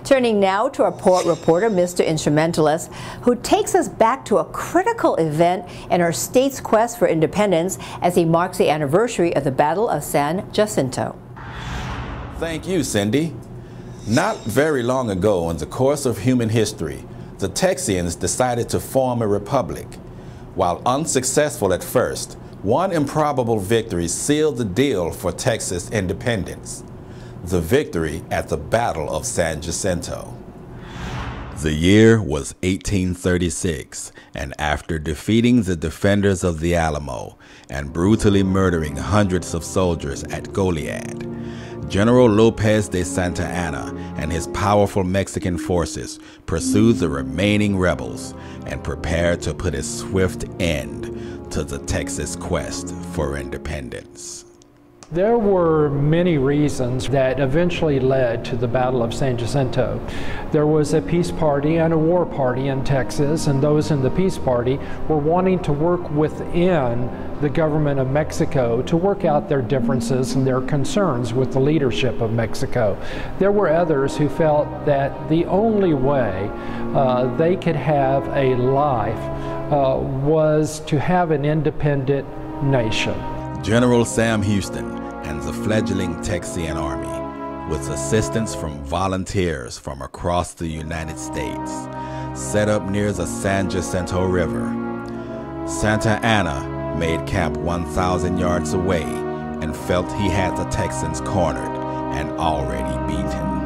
Turning now to our port reporter, Mr. Instrumentalist, who takes us back to a critical event in our state's quest for independence as he marks the anniversary of the Battle of San Jacinto. Thank you, Cindy. Not very long ago, in the course of human history, the Texians decided to form a republic. While unsuccessful at first, one improbable victory sealed the deal for Texas independence: the victory at the Battle of San Jacinto. The year was 1836, and after defeating the defenders of the Alamo and brutally murdering hundreds of soldiers at Goliad, General Lopez de Santa Anna and his powerful Mexican forces pursued the remaining rebels and prepared to put a swift end to the Texas quest for independence. There were many reasons that eventually led to the Battle of San Jacinto. There was a peace party and a war party in Texas, and those in the peace party were wanting to work within the government of Mexico to work out their differences and their concerns with the leadership of Mexico. There were others who felt that the only way they could have a life was to have an independent nation. General Sam Houston and the fledgling Texian army, with assistance from volunteers from across the United States, set up near the San Jacinto River. Santa Anna made camp 1,000 yards away and felt he had the Texans cornered and already beaten.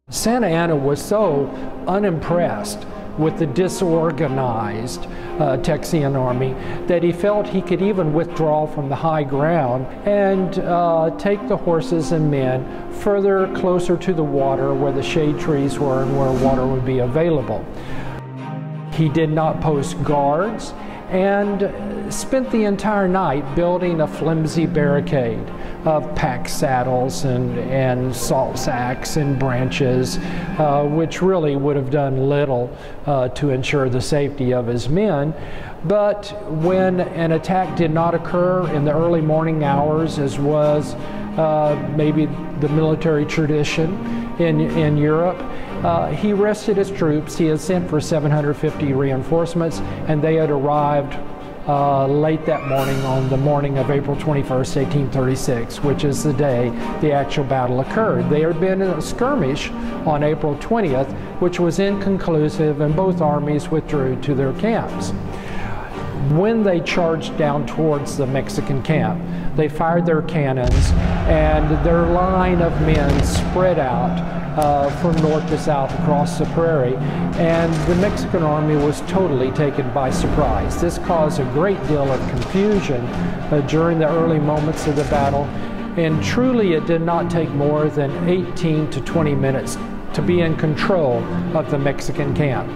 Santa Anna was so unimpressed with the disorganized Texian army that he felt he could even withdraw from the high ground and take the horses and men further closer to the water where the shade trees were and where water would be available. He did not post guards and spent the entire night building a flimsy barricade of pack saddles and salt sacks and branches, which really would have done little to ensure the safety of his men. But when an attack did not occur in the early morning hours, as was maybe the military tradition in Europe, he rested his troops. He had sent for 750 reinforcements, and they had arrived late that morning, on the morning of April 21st, 1836, which is the day the actual battle occurred. There had been a skirmish on April 20th, which was inconclusive, and both armies withdrew to their camps. When they charged down towards the Mexican camp, they fired their cannons, and their line of men spread out from north to south across the prairie, and the Mexican army was totally taken by surprise. This caused a great deal of confusion during the early moments of the battle, and truly it did not take more than 18 to 20 minutes to be in control of the Mexican camp.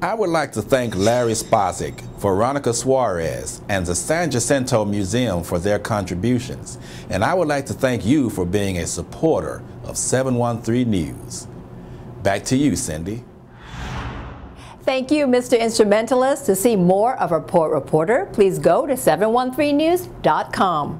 I would like to thank Larry Spazzik, Veronica Suarez, and the San Jacinto Museum for their contributions. And I would like to thank you for being a supporter of 713 News. Back to you, Cindy. Thank you, Mr. Instrumentalist. To see more of our Port Reporter, please go to 713news.com.